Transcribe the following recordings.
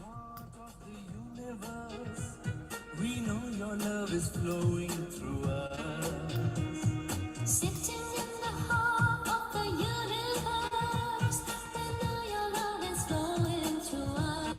heart of the universe. We know your love is flowing through us. Sitting in the heart of the universe. We know your love is flowing through us.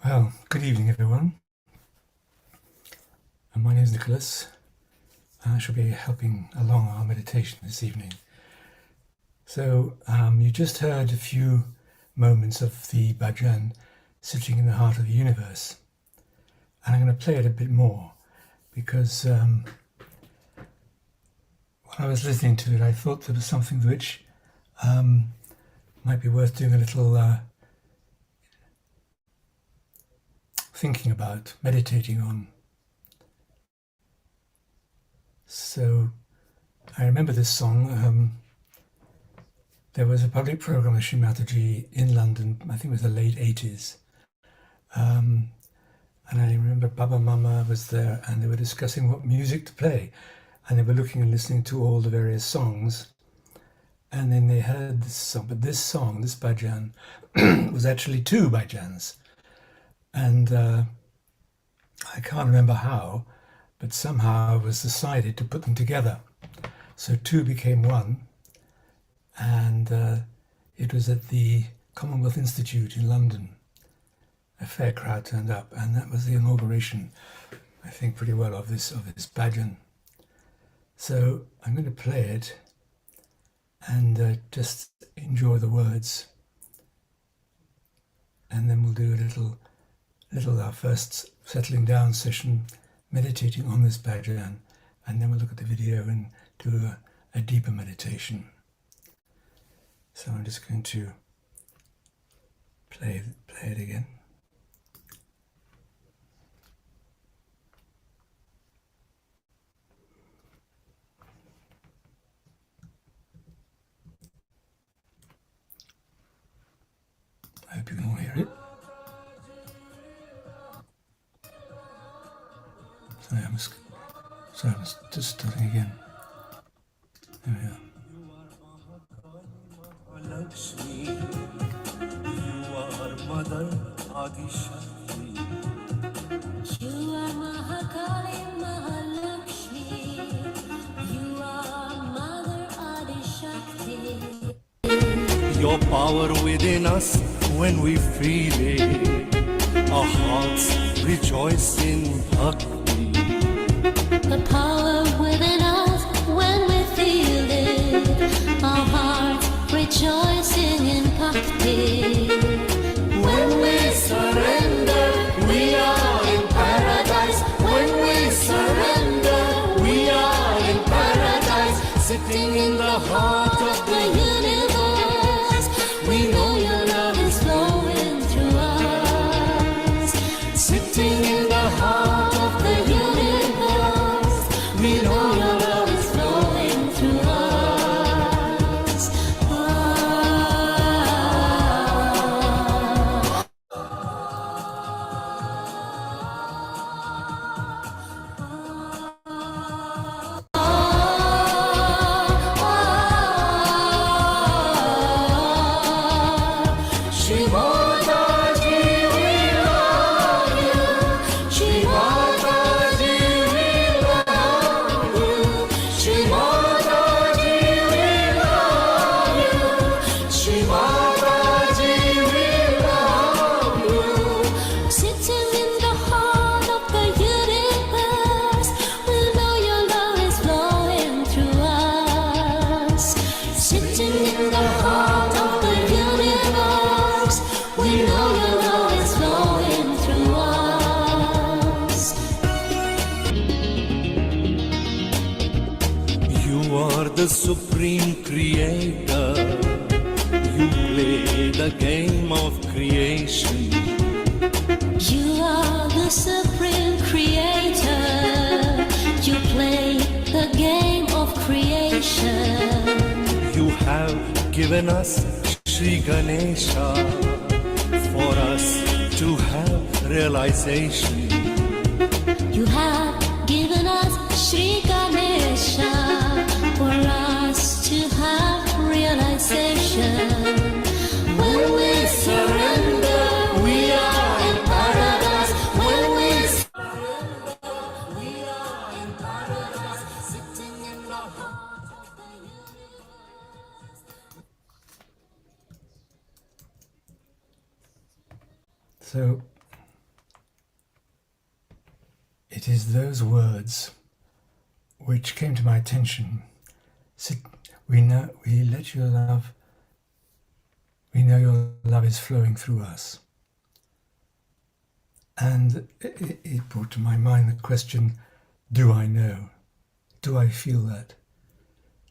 Well, good evening everyone. My name is Nicholas. I shall be helping along our meditation this evening. So you just heard a few moments of the bhajan, Sitting in the Heart of the Universe. And I'm going to play it a bit more because when I was listening to it, I thought there was something which might be worth doing a little thinking about, meditating on. So I remember this song. There was a public program of Srimataji in London, I think it was the late 80s. And I remember Baba Mama was there and they were discussing what music to play. And they were looking and listening to all the various songs. And then they heard this song, but this song, this bhajan, was actually two bhajans. And I can't remember how, but somehow it was decided to put them together. So two became one, and it was at the Commonwealth Institute in London. A fair crowd turned up, and that was the inauguration, I think, pretty well of this bhajan. So I'm going to play it and just enjoy the words, and then we'll do a little our first settling down session, meditating on this bhajan, and then we'll look at the video and do a deeper meditation. So I'm just going to play it again. I hope you can all hear it. Sorry, I'm just starting again. There we are. Lakshmi, you are Mother Adi Shakti. You are Mahakali Mahalakshmi. You are Mother Adi Shakti. Your power within us when we feel it. Our hearts rejoice in bhakti. The power within us when we feel it, our hearts rejoicing in bhakti. When we surrender, we are in paradise. When we surrender, we are in paradise. Sitting in the heart of the universe, we know your love is flowing through us. Sitting in the heart of the universe, we know your love is flowing through us. are the supreme creator. You play the game of creation. You are the supreme creator. You play the game of creation. You have given us Shri Ganesha for us to have realization. You have given us Shri Ganesha for us to have realization. When we surrender, we are in paradise. When we surrender, we are in paradise. Sitting in the heart of the universe. So it is those words which came to my attention. We know your love is flowing through us. And it brought to my mind the question, do I know? Do I feel that?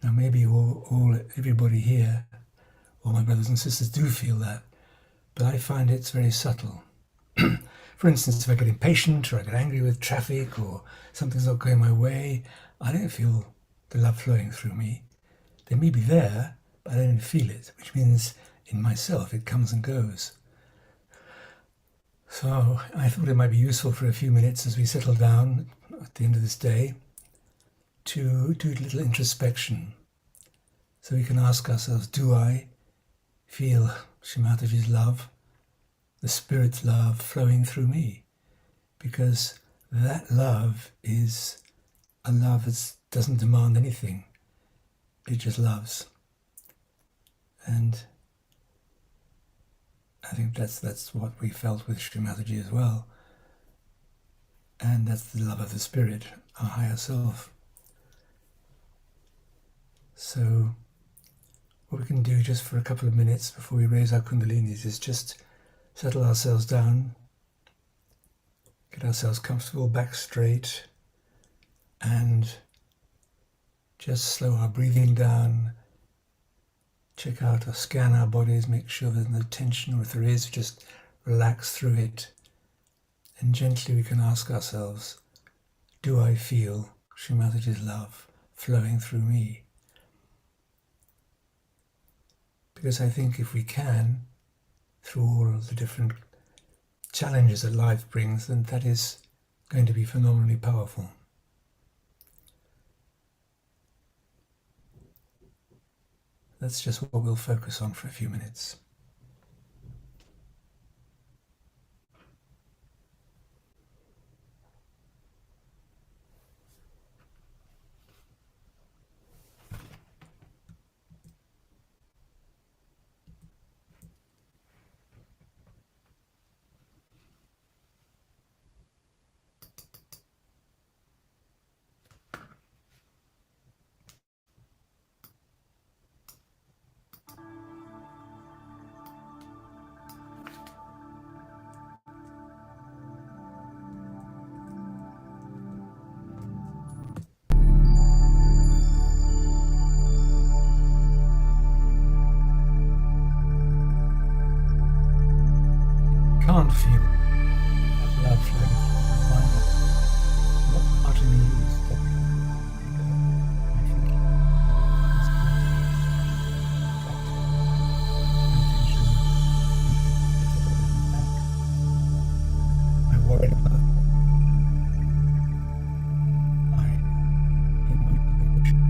Now maybe everybody here, all my brothers and sisters do feel that, but I find it's very subtle. For instance, if I get impatient or I get angry with traffic or something's not going my way, I don't feel the love flowing through me. They may be there, but I don't feel it, which means in myself it comes and goes. So I thought it might be useful for a few minutes as we settle down at the end of this day to do a little introspection. So we can ask ourselves, do I feel Shri Mataji's love, the Spirit's love flowing through me? Because that love is a love that doesn't demand anything. It just loves. And I think that's what we felt with Shri Mataji as well. And that's the love of the Spirit, our higher self. So what we can do just for a couple of minutes before we raise our kundalinis is just settle ourselves down, get ourselves comfortable, back straight, and just slow our breathing down, check out or scan our bodies, make sure there's no tension, or if there is, just relax through it. And gently we can ask ourselves, do I feel Shri Mataji's love flowing through me? Because I think if we can, through all of the different challenges that life brings, then that is going to be phenomenally powerful. That's just what we'll focus on for a few minutes. Can't feel that love flowing through my mind. Not utterly use that. I think it's good. I worry about my emotions.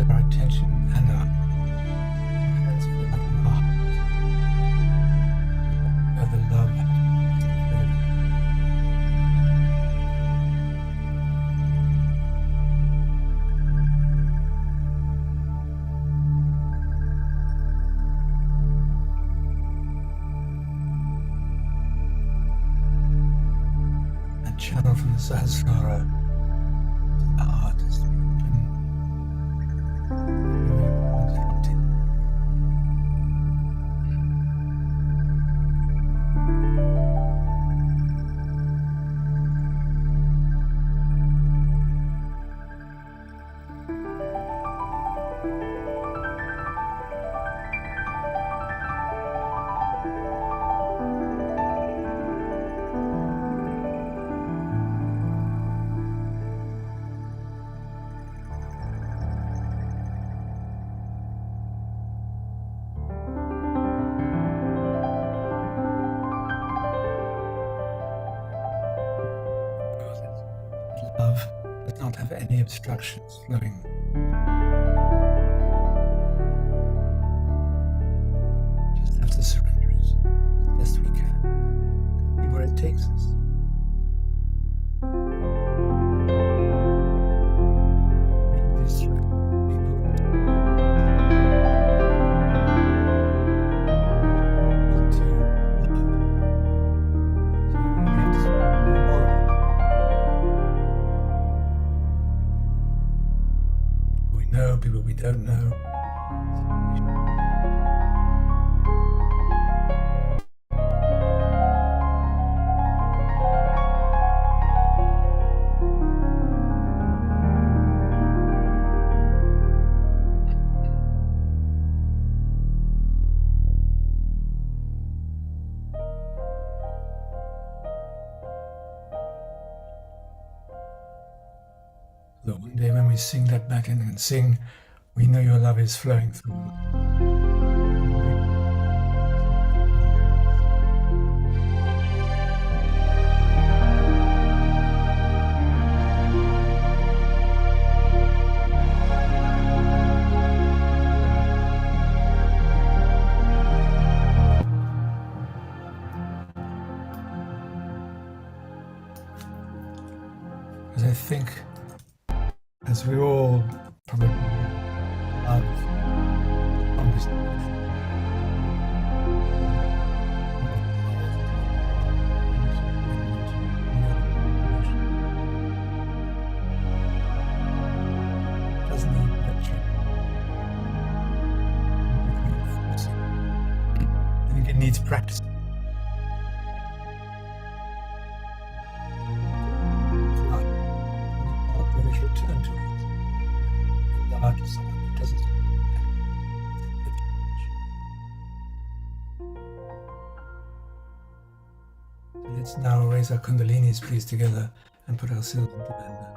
Our attention and our hands feel like our heart, where the love has flowed. channel from the Sahasrara to the heart has to be open. Love does not have any obstructions flowing. Just have to surrender it as best we can. See where it takes us. Maybe this people to love. So we have to know more. We know, people we don't know. So one day when we sing that back in and sing, we know your love is flowing through. Because I think, as we all probably love conversation, doesn't need lecture. I think it needs practice. Return to it. And the heart is someone who doesn't so let's now raise our kundalinis, please, together and put ourselves into bandhan.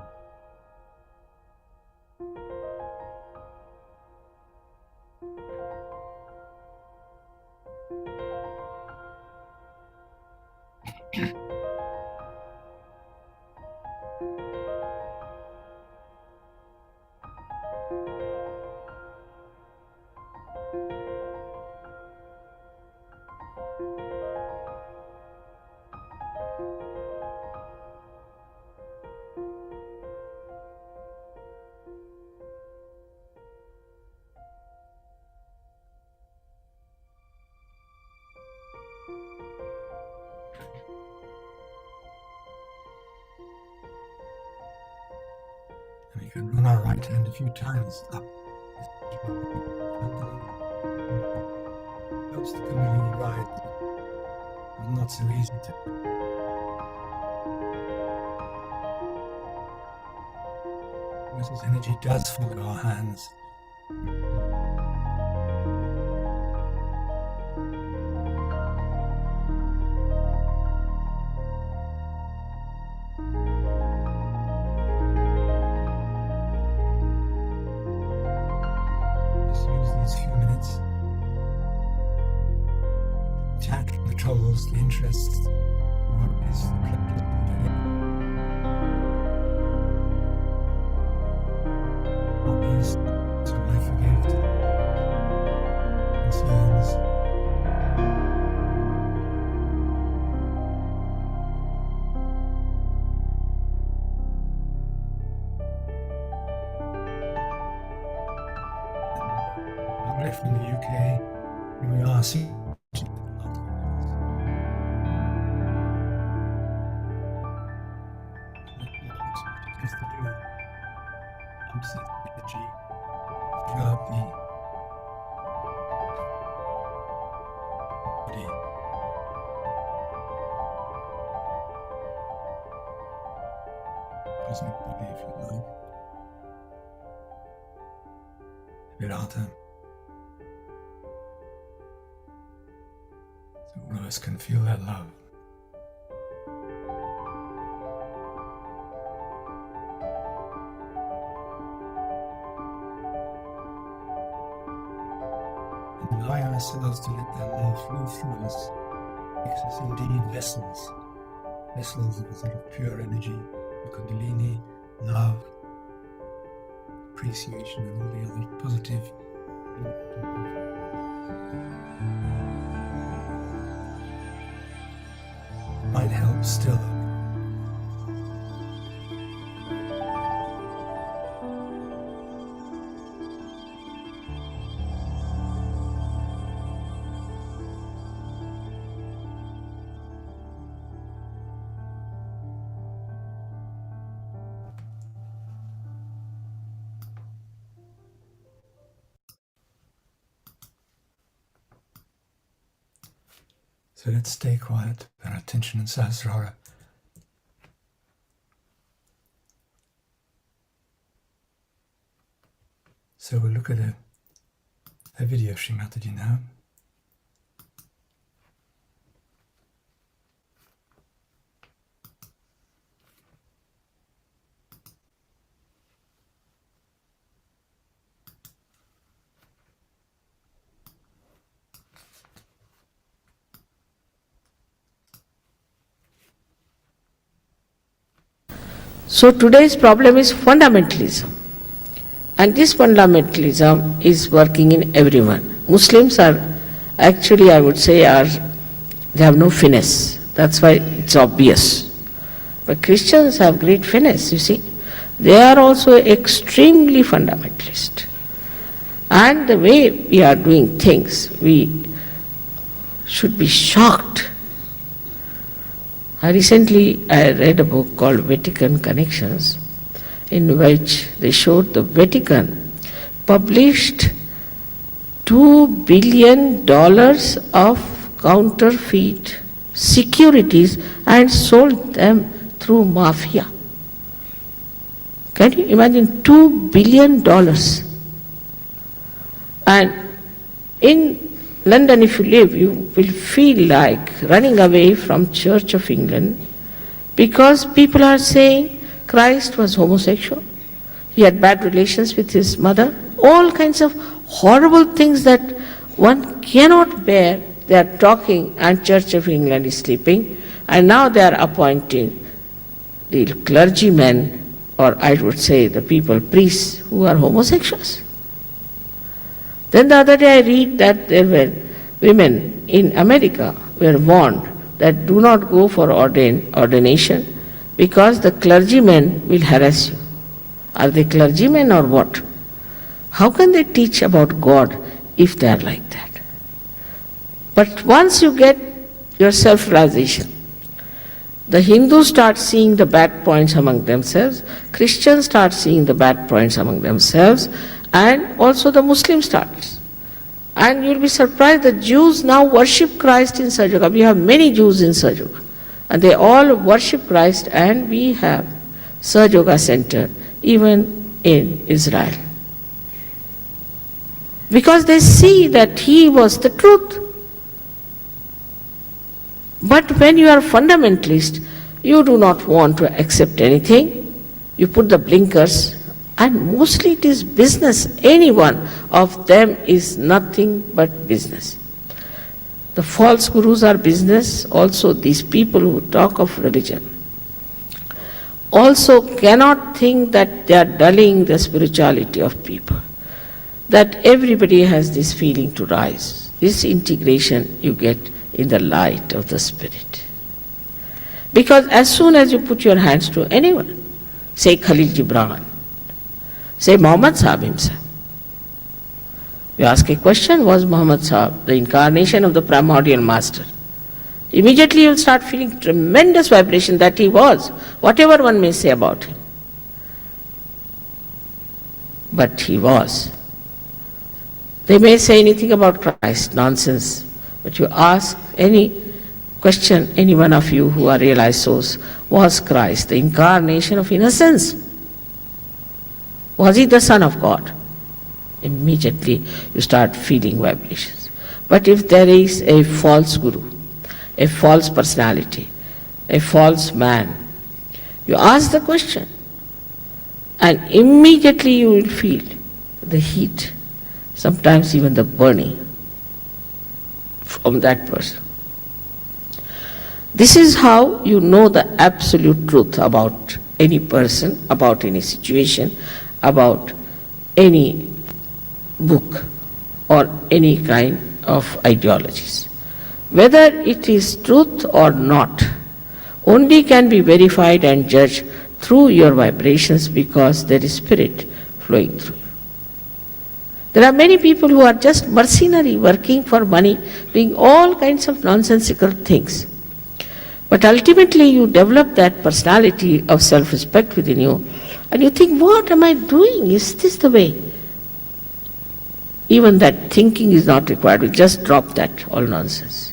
And we can run our right hand a few times up. Helps the kundalini rise, but not so easy to. This energy does follow our hands. Controls the interests of what is the pleasure today. Hobbies, so I forgive concerns. I'm back from the UK, and we are seeing energy throughout the body. Cosmic body, if you like. Virata. So all of us can feel that love. And allowing ourselves to let that love flow through us makes us indeed vessels. Vessels of a sort of pure energy, the Kundalini, love, appreciation, and all the other positive might help still. So let's stay quiet, pay our attention in Sahasrara. So we'll look at a video of Shri Mataji now. So today's problem is fundamentalism. And this fundamentalism is working in everyone. Muslims are actually, I would say, they have no finesse. That's why it's obvious. But Christians have great finesse, you see. They are also extremely fundamentalist. And the way we are doing things, we should be shocked. Recently, I read a book called Vatican Connections, in which they showed the Vatican published $2 billion of counterfeit securities and sold them through mafia. Can you imagine $2 billion? And in London, if you live, you will feel like running away from Church of England, because people are saying Christ was homosexual, he had bad relations with his mother, all kinds of horrible things that one cannot bear. They are talking and Church of England is sleeping, and now they are appointing the clergymen, or I would say the people, priests, who are homosexuals. Then the other day I read that there were women in America were warned that do not go for ordination because the clergymen will harass you. Are they clergymen or what? How can they teach about God if they are like that? But once you get your self-realization, the Hindus start seeing the bad points among themselves, Christians start seeing the bad points among themselves, and also the Muslim starts. And you'll be surprised that Jews now worship Christ in Sajoga. We have many Jews in Sajoga, and they all worship Christ, and we have Sajoga Center even in Israel. Because they see that he was the truth. But when you are fundamentalist, you do not want to accept anything. You put the blinkers, and mostly it is business. Any one of them is nothing but business. The false gurus are business. Also, these people who talk of religion also cannot think that they are dulling the spirituality of people, that everybody has this feeling to rise. This integration you get in the light of the Spirit. Because as soon as you put your hands to anyone, say Khalil Gibran, say Muhammad Sahib himself, you ask a question, was Muhammad Sahib the incarnation of the primordial master? Immediately you will start feeling tremendous vibration that he was, whatever one may say about him. but he was. They may say anything about Christ, nonsense, but you ask any question, any one of you who are realized souls, was Christ the incarnation of innocence? Was he the Son of God? Immediately you start feeling vibrations. But if there is a false guru, a false personality, a false man, you ask the question and immediately you will feel the heat, sometimes even the burning from that person. This is how you know the absolute truth about any person, about any situation, about any book or any kind of ideologies. Whether it is truth or not only can be verified and judged through your vibrations, because there is spirit flowing through you. There are many people who are just mercenary, working for money, doing all kinds of nonsensical things. But ultimately you develop that personality of self-respect within you, and you think, what am I doing? Is this the way? Even that thinking is not required. We just drop that, all nonsense.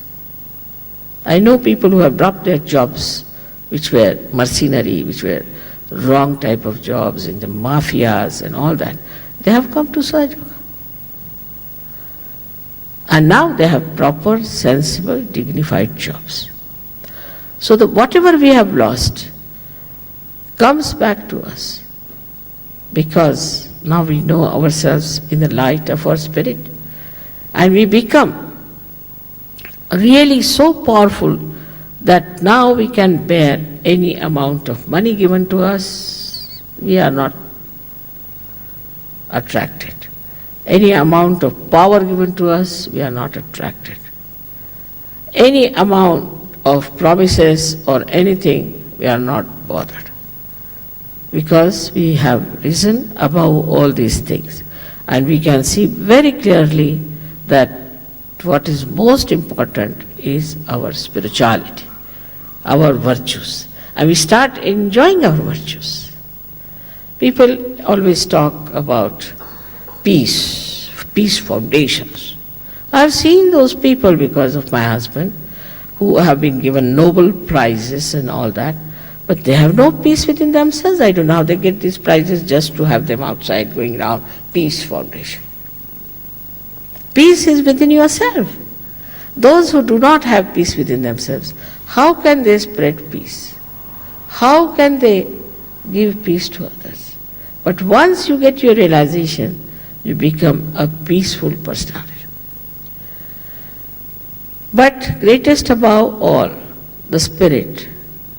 I know people who have dropped their jobs, which were mercenary, which were wrong type of jobs in the mafias and all that. They have come to SYUK. And now they have proper, sensible, dignified jobs. So that whatever we have lost comes back to us, because now we know ourselves in the light of our spirit, and we become really so powerful that now we can bear any amount of money given to us. We are not attracted. Any amount of power given to us, we are not attracted. Any amount of promises or anything, we are not bothered, because we have risen above all these things, and we can see very clearly that what is most important is our spirituality, our virtues, and we start enjoying our virtues. People always talk about peace foundations. I have seen those people, because of my husband, who have been given Nobel prizes and all that, but they have no peace within themselves. I don't know how they get these prizes, just to have them outside going around, peace foundation. Peace is within yourself. Those who do not have peace within themselves, how can they spread peace? How can they give peace to others? But once you get your realization, you become a peaceful personality. But greatest above all, the spirit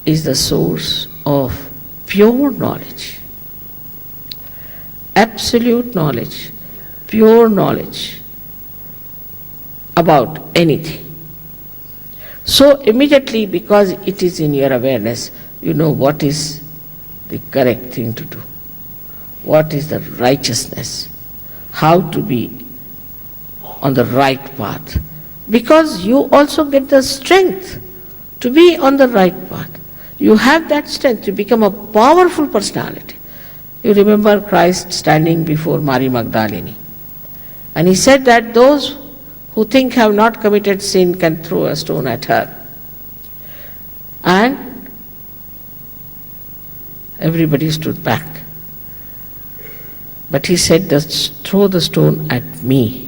is the source of pure knowledge, absolute knowledge, pure knowledge about anything. So immediately, because it is in your awareness, you know what is the correct thing to do, what is the righteousness, how to be on the right path. Because you also get the strength to be on the right path. You have that strength to become a powerful personality. You remember Christ standing before Mary Magdalene, and he said that those who think have not committed sin can throw a stone at her. And everybody stood back. But he said, throw the stone at me.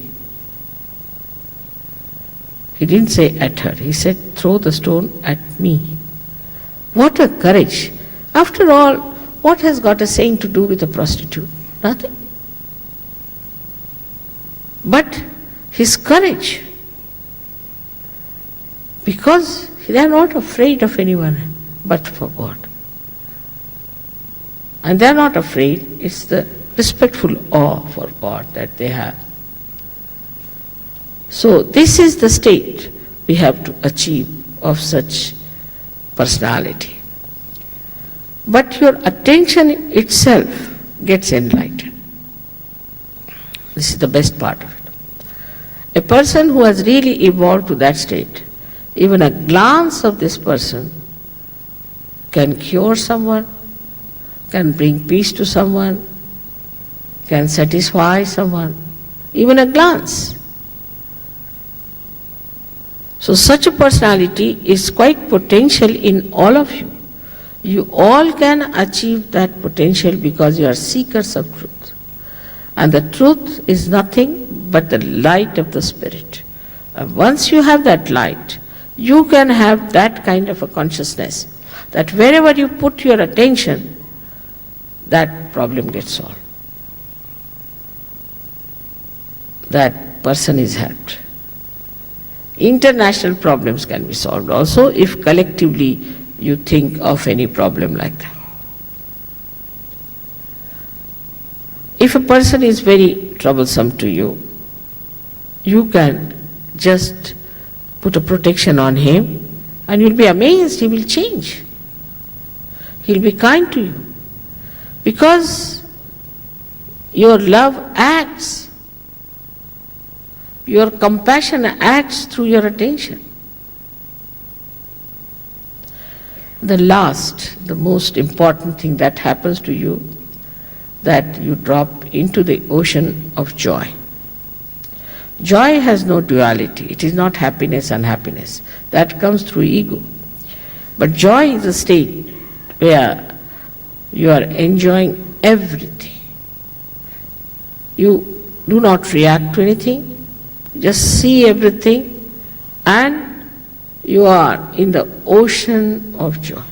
He didn't say at her, he said, throw the stone at me. What a courage. After all, what has got a saint to do with a prostitute? Nothing. But his courage, because they are not afraid of anyone but for God. And they are not afraid, it's the respectful awe for God that they have. So this is the state we have to achieve of such personality. But your attention itself gets enlightened. This is the best part of it. A person who has really evolved to that state, even a glance of this person can cure someone, can bring peace to someone, can satisfy someone, even a glance. So such a personality is quite potential in all of you. You all can achieve that potential because you are seekers of truth. And the truth is nothing but the light of the Spirit. And once you have that light, you can have that kind of a consciousness that wherever you put your attention, that problem gets solved. That person is helped. International problems can be solved also if collectively you think of any problem like that. If a person is very troublesome to you, you can just put a protection on him and you'll be amazed, he will change. He'll be kind to you because your love acts. Your compassion acts through your attention. The last, the most important thing that happens to you, that you drop into the ocean of joy. Joy has no duality. It is not happiness and unhappiness. That comes through ego. But joy is a state where you are enjoying everything. You do not react to anything. Just see everything and you are in the ocean of joy.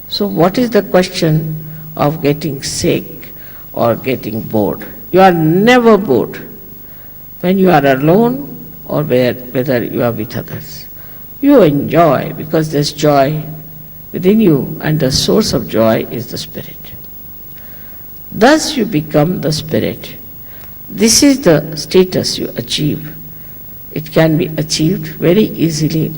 So what is the question of getting sick or getting bored? You are never bored when you are alone or whether you are with others. You enjoy because there's joy within you and the source of joy is the Spirit. Thus you become the Spirit. This is the status you achieve. It can be achieved very easily,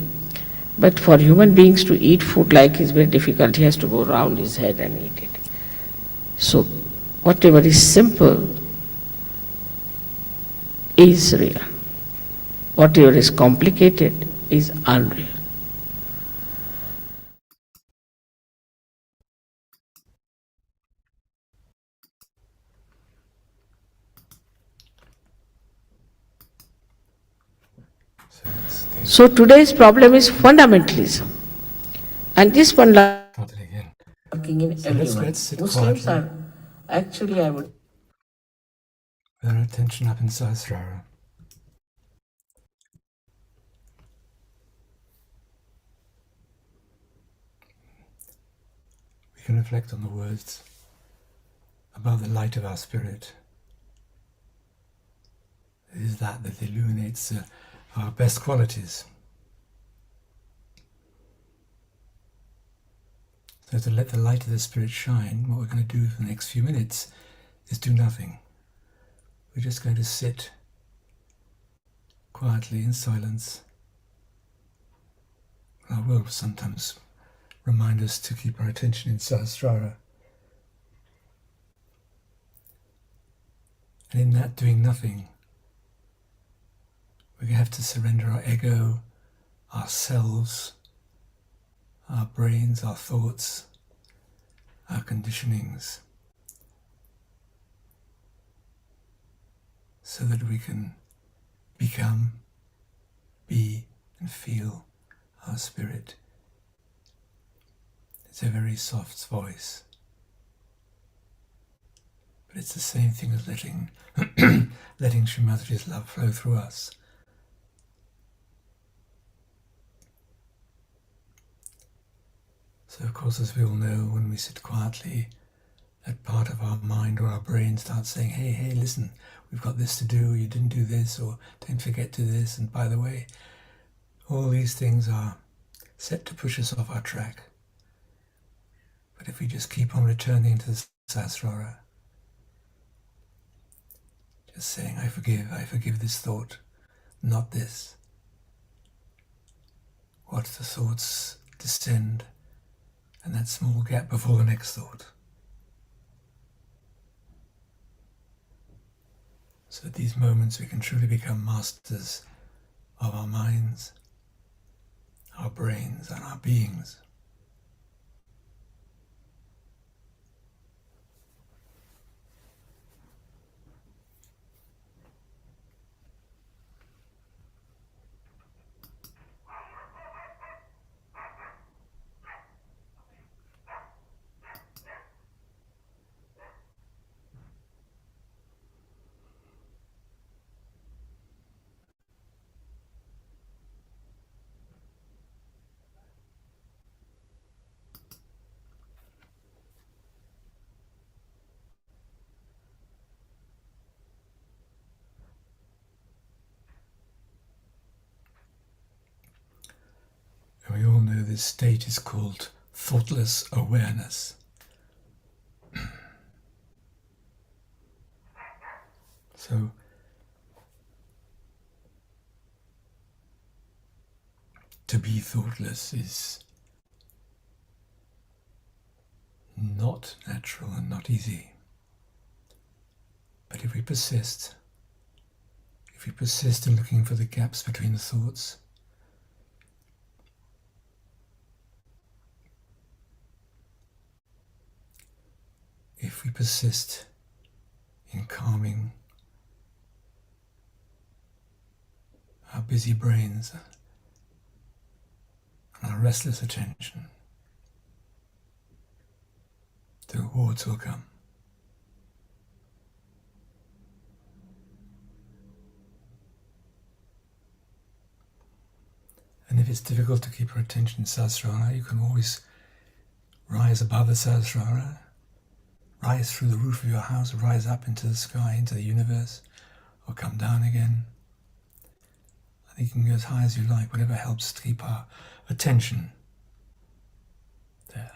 but for human beings to eat food like is very difficult. He has to go round his head and eat it. So whatever is simple is real. Whatever is complicated is unreal. So today's problem is fundamentalism. And this fundamentalism Start it again. working in So everyone. let's sit Muslims quietly are actually, I would with our attention up in Sahasrara. We can reflect on the words about the light of our spirit. It is that illuminates our best qualities. So to let the light of the Spirit shine, what we're going to do for the next few minutes is do nothing. We're just going to sit quietly in silence. Our will sometimes remind us to keep our attention in Sahasrara. And in that doing nothing, we have to surrender our ego, ourselves, our brains, our thoughts, our conditionings, so that we can become, be, and feel our spirit. It's a very soft voice, but it's the same thing as letting Sri Mataji's love flow through us. So of course, as we all know, when we sit quietly, that part of our mind or our brain starts saying, hey, listen, we've got this to do, you didn't do this, or don't forget to this, and by the way, all these things are set to push us off our track. But if we just keep on returning to the Sahasrara, just saying, I forgive this thought, not this. Watch the thoughts descend, and that small gap before the next thought. So at these moments we can truly become masters of our minds, our brains, and our beings. this state is called thoughtless awareness. So to be thoughtless is not natural and not easy. But if we persist in looking for the gaps between the thoughts, if we persist in calming our busy brains and our restless attention, the rewards will come. And if it's difficult to keep our attention in Sahasrara, you can always rise above the Sahasrara, rise through the roof of your house, rise up into the sky, into the universe, or come down again. I think you can go as high as you like, whatever helps to keep our attention there.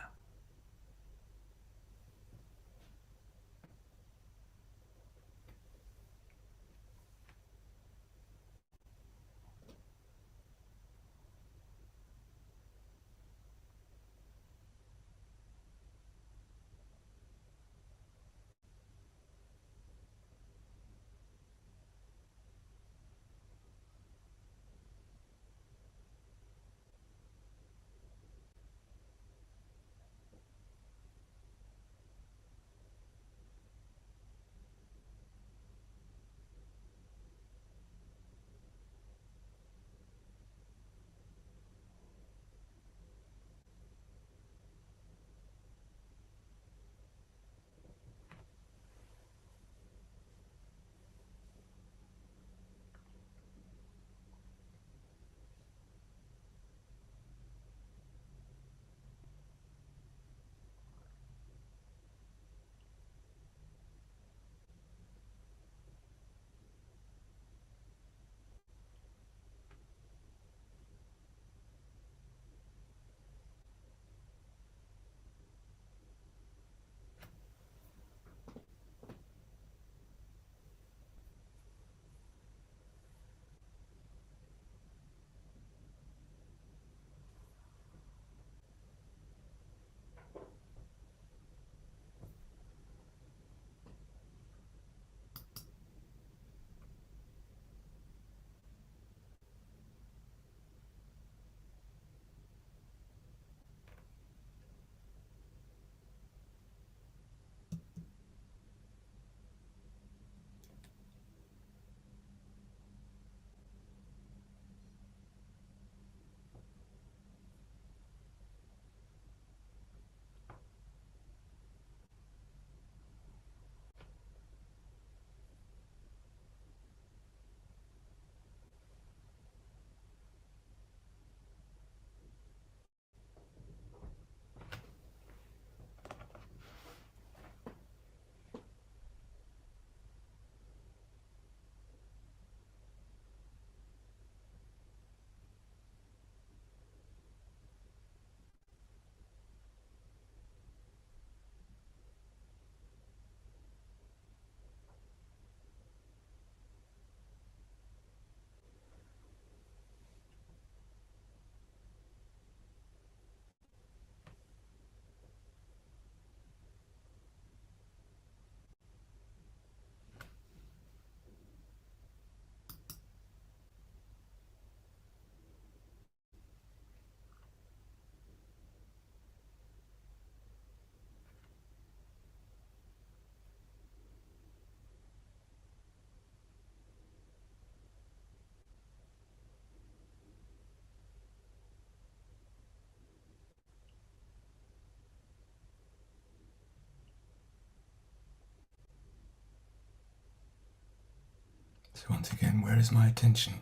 So once again, where is my attention?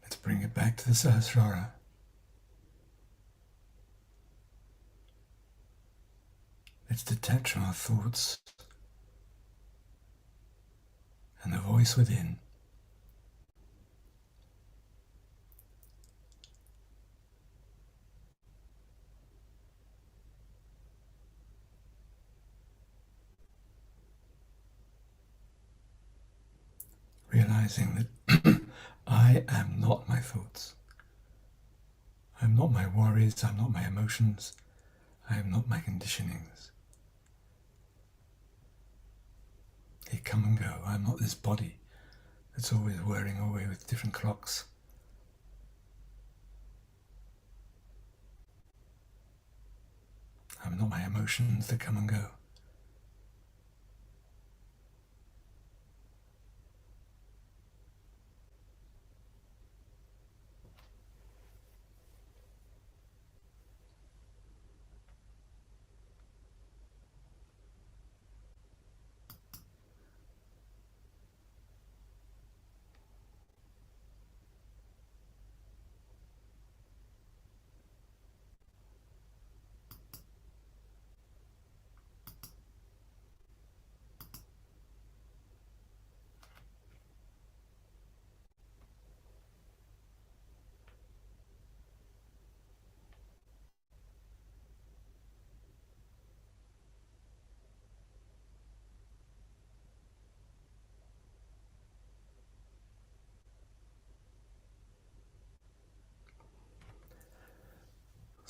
Let's bring it back to the Sahasrara. Let's detach from our thoughts and the voice within. recognizing that I am not my thoughts. I'm not my worries, I'm not my emotions, I am not my conditionings. They come and go. I'm not this body that's always whirring away with different clocks. I'm not my emotions that come and go.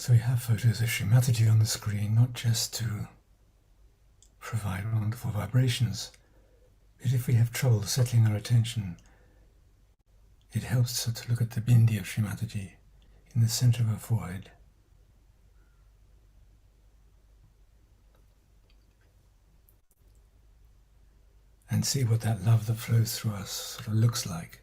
So we have photos of Sri Mataji on the screen, not just to provide wonderful vibrations, but if we have trouble settling our attention, it helps to look at the bindi of Sri Mataji in the center of her forehead. And see what that love that flows through us sort of looks like.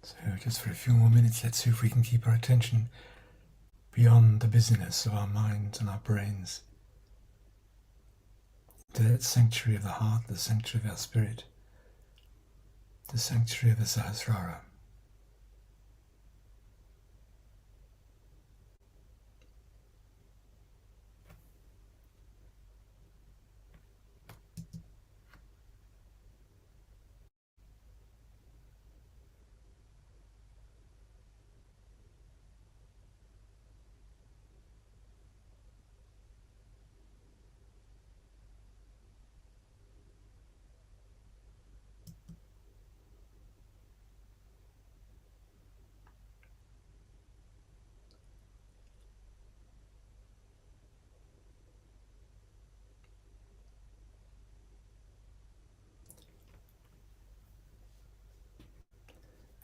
So just for a few more minutes, let's see if we can keep our attention beyond the busyness of our minds and our brains, to that sanctuary of the heart, the sanctuary of our spirit, the sanctuary of the Sahasrara.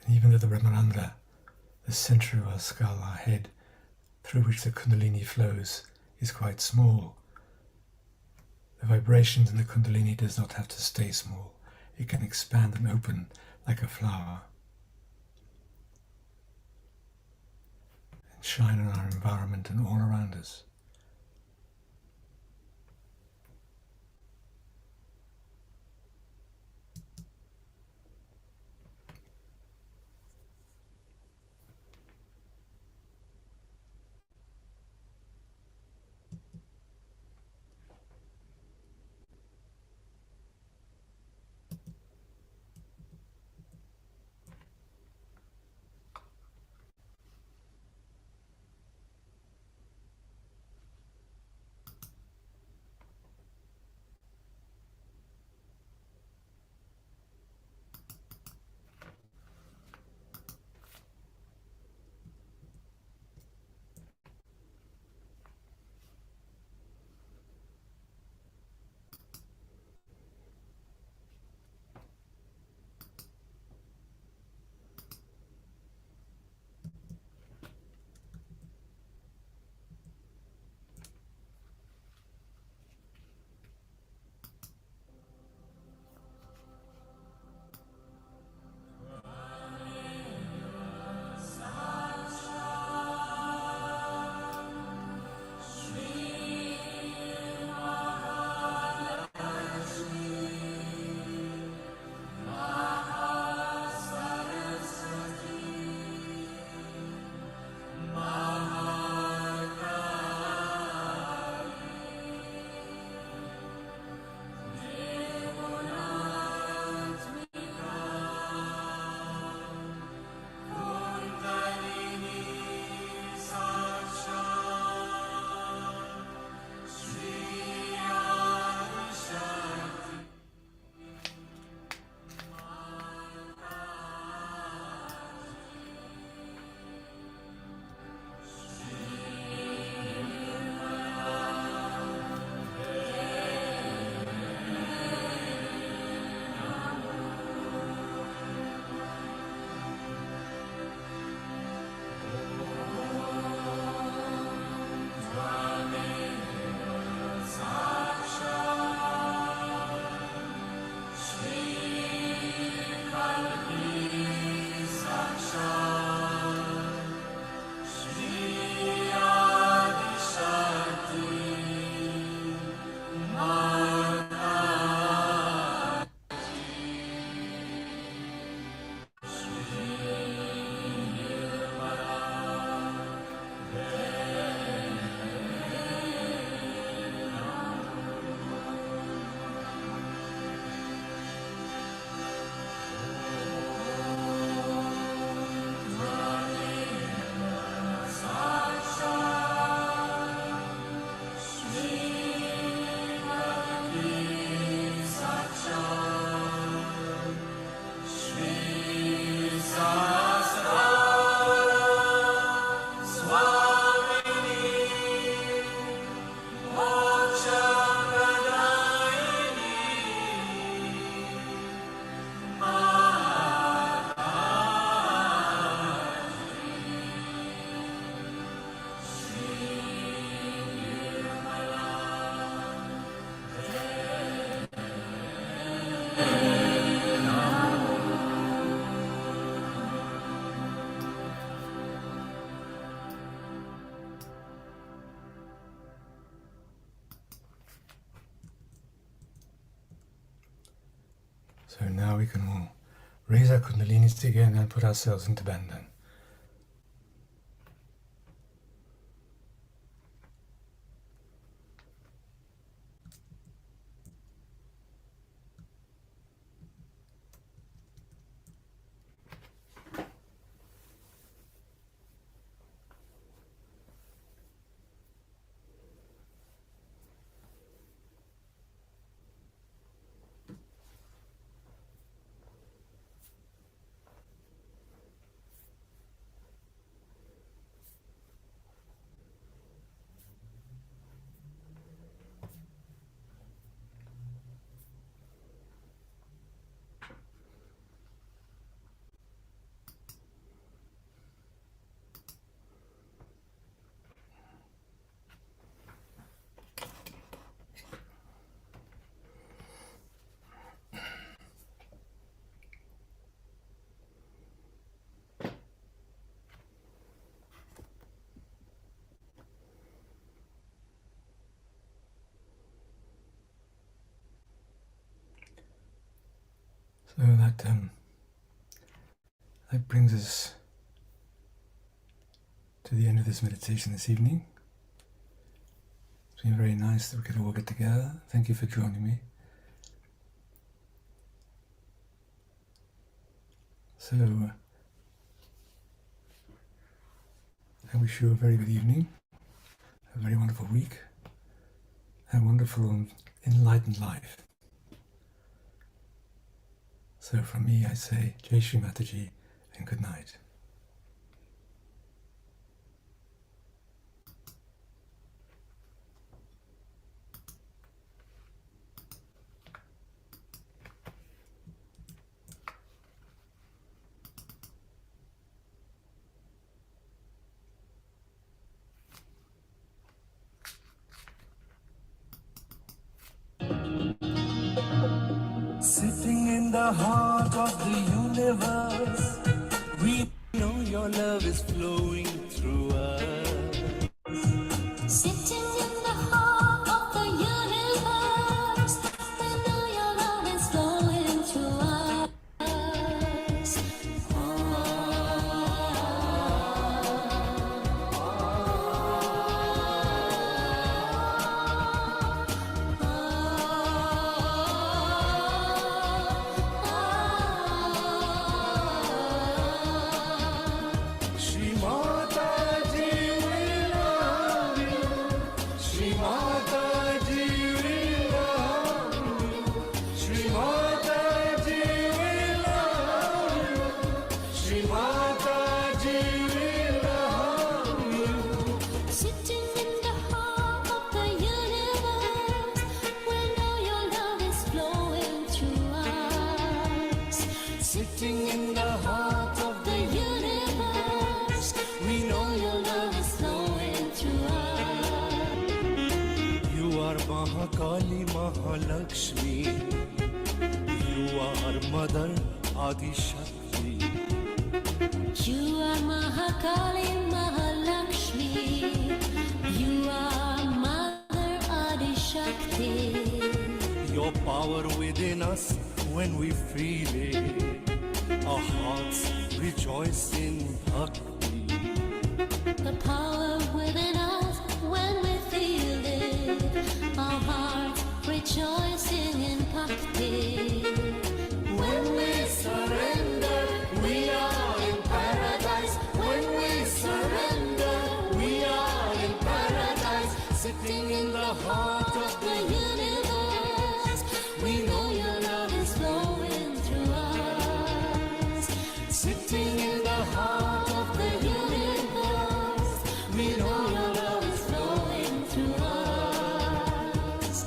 And even though the Brahmarandra, the center of our skull, our head, through which the Kundalini flows, is quite small, the vibrations in the Kundalini does not have to stay small. It can expand and open like a flower and shine on our environment and all around us. So now we can all raise our kundalinis together and put ourselves into bandhan. So that brings us to the end of this meditation this evening. It's been very nice that we could all get together. Thank you for joining me. So I wish you a very good evening, a very wonderful week, a wonderful and enlightened life. So from me I say Jai Shri Mataji and good night. Sitting in the heart of the universe, we know your love is flowing through us. Sitting in the heart of the universe, we know your love is flowing through us. Shri Mataji, we love you. Shri Mataji, we love you. Shri Mataji, we love you. Shri Mataji, we love you. Sitting in the heart of the universe, we know your love is flowing through us. Sitting in the heart of The universe, we know your love is flowing through us. You are Mahakali Mahalakshmi. You are Mother Adi Shakti. You are Mahakali Mahalakshmi. You are Mother Adi Shakti. Your power within us when we feel it. Our hearts rejoice in bhakti. The power within us when we feel it. Our hearts rejoicing in bhakti. When we surrender, we are in paradise. When we surrender, we are in paradise. Sitting in the heart of the universe, we know your love is flowing through us. Sitting in the heart of the universe, we know your love is flowing through us.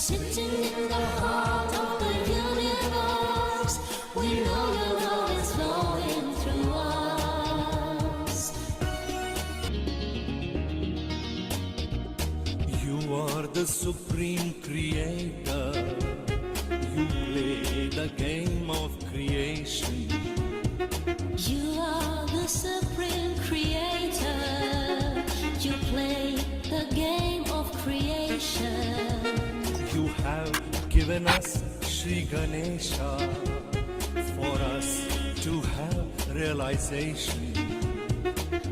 sitting in the heart of the universe. We know your love is flowing through us. You are the supreme creator. You play the game of creation. You are the supreme creator. You play the game of creation. You have given us Sri Ganesha for us to have realization.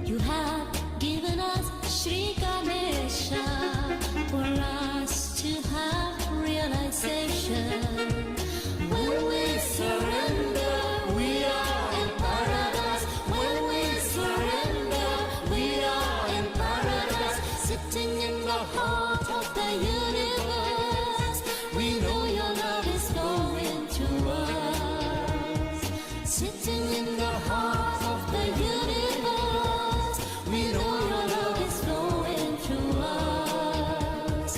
You have given us Sri Ganesha for us to have realization. When we surrender, we are in paradise. When we surrender, we are in paradise. Sitting in the heart of the universe, we know your love is flowing through us. Sitting in the heart of the universe, we know your love is flowing through us.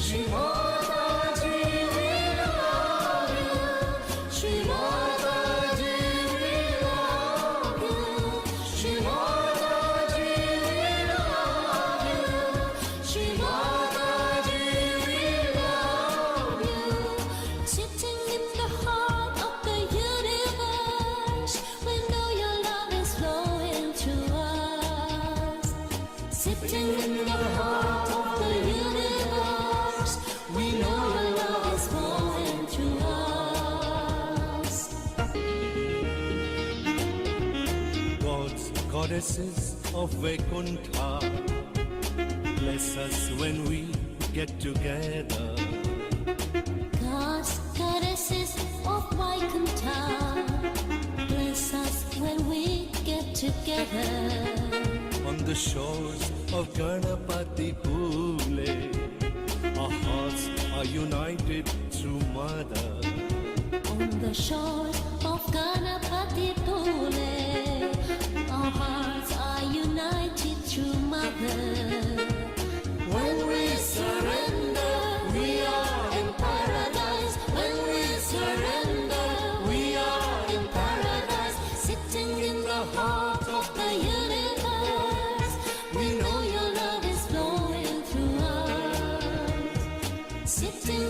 Shri Mataji, we love you. Shri Mataji, we love you. Shri Mataji, we love you. Shri Mataji, we love you. Sitting in the heart of the universe, we know your love is flowing through us. Sitting in the heart of the universe, we know your love is flowing through us. Gods, goddesses of Vaikuntha, bless us when we get together. God's goddesses of Vaikuntha, bless us when we get together. On the shores of Ganapati Pule, our hearts are united through Mother. On the shores of Ganapati Pule, our hearts are united through Mother. When we surrender, we are in paradise. When we surrender, we are in paradise. Sitting in the heart of the universe, we know your love is flowing through us. Sitting